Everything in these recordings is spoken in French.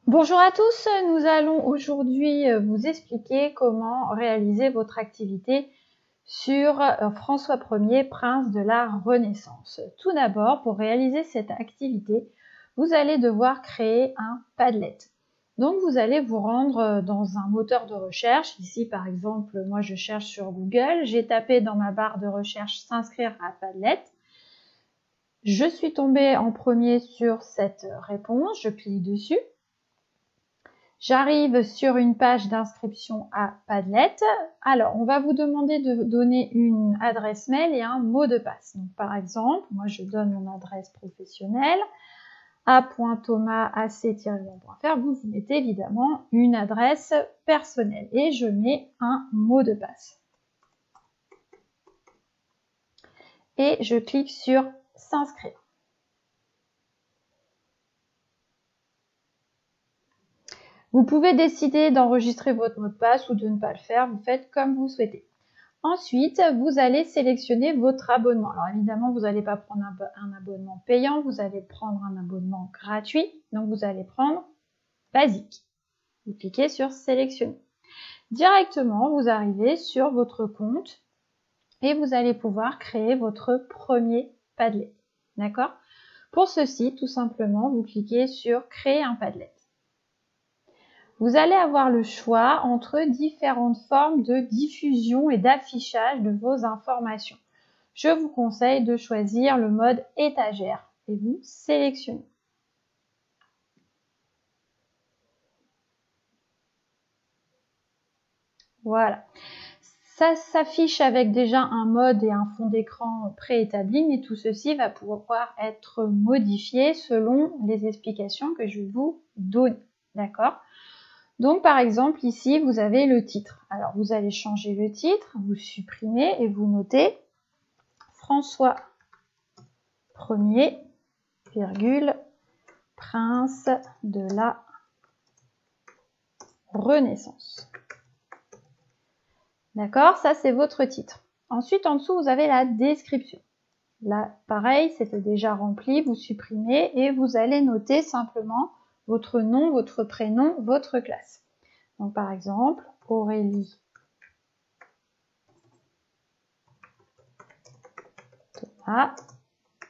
Bonjour à tous, nous allons aujourd'hui vous expliquer comment réaliser votre activité sur François Ier, prince de la Renaissance. Tout d'abord, pour réaliser cette activité, vous allez devoir créer un Padlet. Donc vous allez vous rendre dans un moteur de recherche. Ici par exemple, moi je cherche sur Google, j'ai tapé dans ma barre de recherche s'inscrire à Padlet. Je suis tombée en premier sur cette réponse, je clique dessus. J'arrive sur une page d'inscription à Padlet. Alors, on va vous demander de donner une adresse mail et un mot de passe. Donc, par exemple, moi, je donne mon adresse professionnelle a.thomas.ac-1.fr. Vous mettez évidemment une adresse personnelle et je mets un mot de passe. Et je clique sur s'inscrire. Vous pouvez décider d'enregistrer votre mot de passe ou de ne pas le faire, vous faites comme vous souhaitez. Ensuite, vous allez sélectionner votre abonnement. Alors évidemment, vous n'allez pas prendre un abonnement payant, vous allez prendre un abonnement gratuit. Donc vous allez prendre basique. Vous cliquez sur sélectionner. Directement, vous arrivez sur votre compte et vous allez pouvoir créer votre premier Padlet. D'accord? Pour ceci, tout simplement, vous cliquez sur créer un Padlet. Vous allez avoir le choix entre différentes formes de diffusion et d'affichage de vos informations. Je vous conseille de choisir le mode étagère et vous sélectionnez. Voilà. Ça s'affiche avec déjà un mode et un fond d'écran préétabli, mais tout ceci va pouvoir être modifié selon les explications que je vais vous donner. D'accord ? Donc, par exemple, ici, vous avez le titre. Alors, vous allez changer le titre, vous supprimez et vous notez François Ier, virgule, prince de la Renaissance. D'accord? Ça, c'est votre titre. Ensuite, en dessous, vous avez la description. Là, pareil, c'était déjà rempli, vous supprimez et vous allez noter simplement votre nom, votre prénom, votre classe. Donc, par exemple, Aurélie Thomas,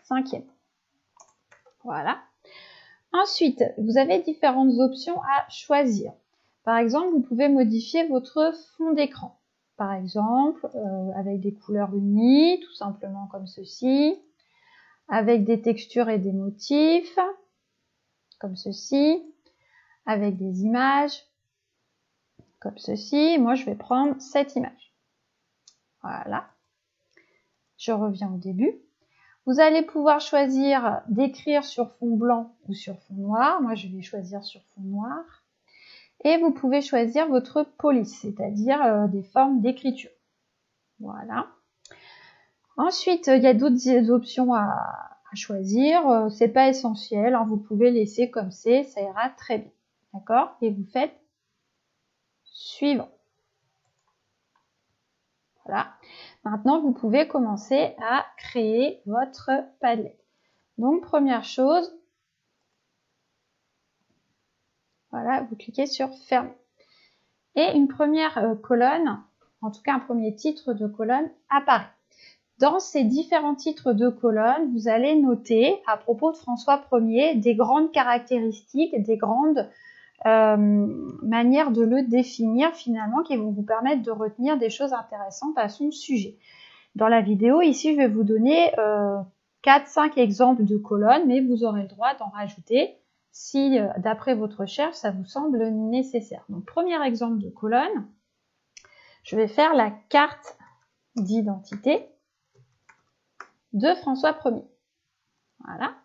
5e. Voilà. Ensuite, vous avez différentes options à choisir. Par exemple, vous pouvez modifier votre fond d'écran. Par exemple, avec des couleurs unies, tout simplement comme ceci. Avec des textures et des motifs, comme ceci. Avec des images, comme ceci. Moi, je vais prendre cette image. Voilà. Je reviens au début. Vous allez pouvoir choisir d'écrire sur fond blanc ou sur fond noir. Moi, je vais choisir sur fond noir. Et vous pouvez choisir votre police, c'est-à-dire des formes d'écriture. Voilà. Ensuite, il y a d'autres options à choisir. C'est pas essentiel, hein. Vous pouvez laisser comme c'est, ça ira très bien. D'accord? Et vous faites suivant. Voilà. Maintenant, vous pouvez commencer à créer votre Padlet. Donc, première chose, voilà, vous cliquez sur fermer. Et une première colonne, en tout cas un premier titre de colonne, apparaît. Dans ces différents titres de colonne, vous allez noter, à propos de François Ier, des grandes caractéristiques, des grandes manières de le définir finalement, qui vont vous permettre de retenir des choses intéressantes à son sujet. Dans la vidéo, ici, je vais vous donner 4-5 exemples de colonnes, mais vous aurez le droit d'en rajouter si, d'après votre recherche, ça vous semble nécessaire. Donc, premier exemple de colonne, je vais faire la carte d'identité de François Ier. Voilà.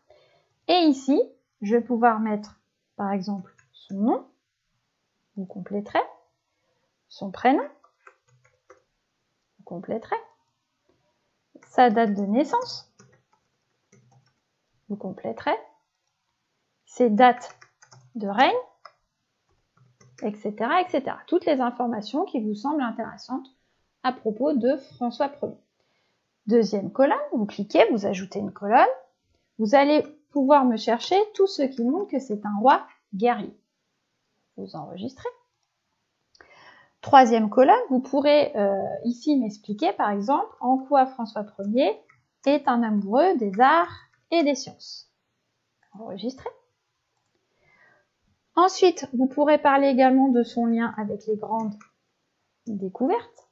Et ici, je vais pouvoir mettre, par exemple, son nom, vous compléterez, son prénom, vous compléterez, sa date de naissance, vous compléterez, ses dates de règne, etc., etc. Toutes les informations qui vous semblent intéressantes à propos de François Ier. Deuxième colonne, vous cliquez, vous ajoutez une colonne, vous allez pouvoir me chercher tout ce qui montre que c'est un roi guerrier. vous enregistrez. Troisième colonne, vous pourrez ici m'expliquer par exemple en quoi François Ier est un amoureux des arts et des sciences. Enregistrez. Ensuite, vous pourrez parler également de son lien avec les grandes découvertes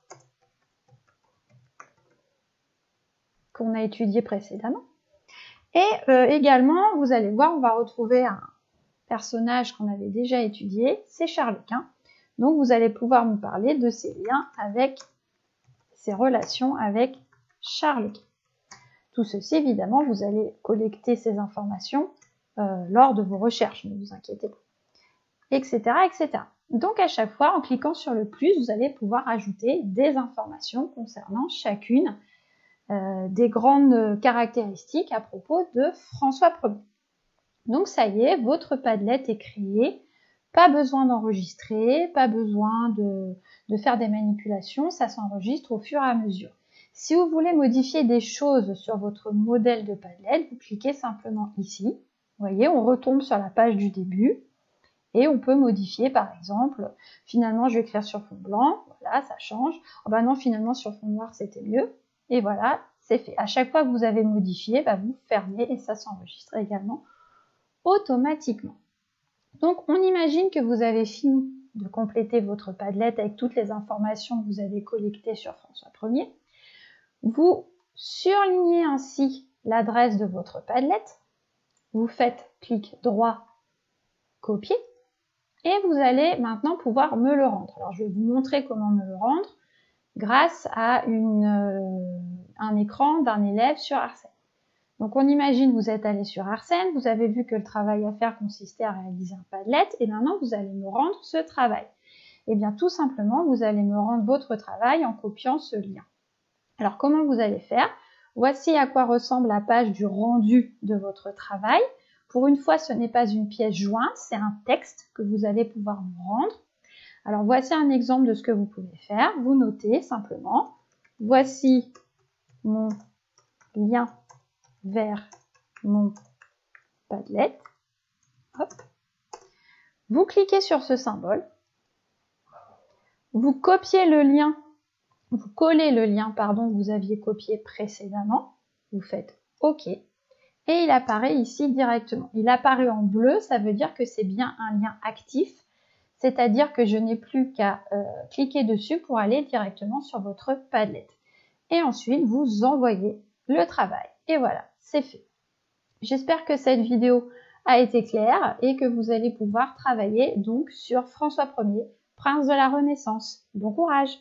qu'on a étudiées précédemment. Et également, vous allez voir, on va retrouver un personnage qu'on avait déjà étudié, c'est Charles Quint. Donc, vous allez pouvoir me parler de ses liens avec, ses relations avec Charles Quint. Tout ceci, évidemment, vous allez collecter ces informations lors de vos recherches, ne vous inquiétez pas, etc., etc. Donc, à chaque fois, en cliquant sur le plus, vous allez pouvoir ajouter des informations concernant chacune des grandes caractéristiques à propos de François Ier. Donc, ça y est, votre Padlet est créé. Pas besoin d'enregistrer, pas besoin de faire des manipulations, ça s'enregistre au fur et à mesure. Si vous voulez modifier des choses sur votre modèle de Padlet, vous cliquez simplement ici. Vous voyez, on retombe sur la page du début et on peut modifier par exemple, finalement je vais écrire sur fond blanc, voilà, ça change. Oh ben non, finalement sur fond noir c'était mieux. Et voilà, c'est fait. À chaque fois que vous avez modifié, vous fermez et ça s'enregistre également automatiquement. Donc, on imagine que vous avez fini de compléter votre Padlet avec toutes les informations que vous avez collectées sur François Ier. Vous surlignez ainsi l'adresse de votre Padlet. Vous faites clic droit, copier. Et vous allez maintenant pouvoir me le rendre. Alors, je vais vous montrer comment me le rendre grâce à un écran d'un élève sur Arsène. Donc, on imagine vous êtes allé sur Arsène, vous avez vu que le travail à faire consistait à réaliser un Padlet, et maintenant vous allez me rendre ce travail. Et bien, tout simplement, vous allez me rendre votre travail en copiant ce lien. Alors, comment vous allez faire? Voici à quoi ressemble la page du rendu de votre travail. Pour une fois, ce n'est pas une pièce jointe, c'est un texte que vous allez pouvoir me rendre. Alors, voici un exemple de ce que vous pouvez faire. Vous notez simplement, voici mon lien vers mon Padlet. Hop. Vous cliquez sur ce symbole. Vous copiez le lien, vous collez le lien, pardon, que vous aviez copié précédemment. Vous faites OK. Et il apparaît ici directement. Il apparaît en bleu, ça veut dire que c'est bien un lien actif. C'est-à-dire que je n'ai plus qu'à cliquer dessus pour aller directement sur votre Padlet. Et ensuite, vous envoyez le travail. Et voilà, c'est fait. J'espère que cette vidéo a été claire et que vous allez pouvoir travailler donc sur François Ier, prince de la Renaissance. Bon courage!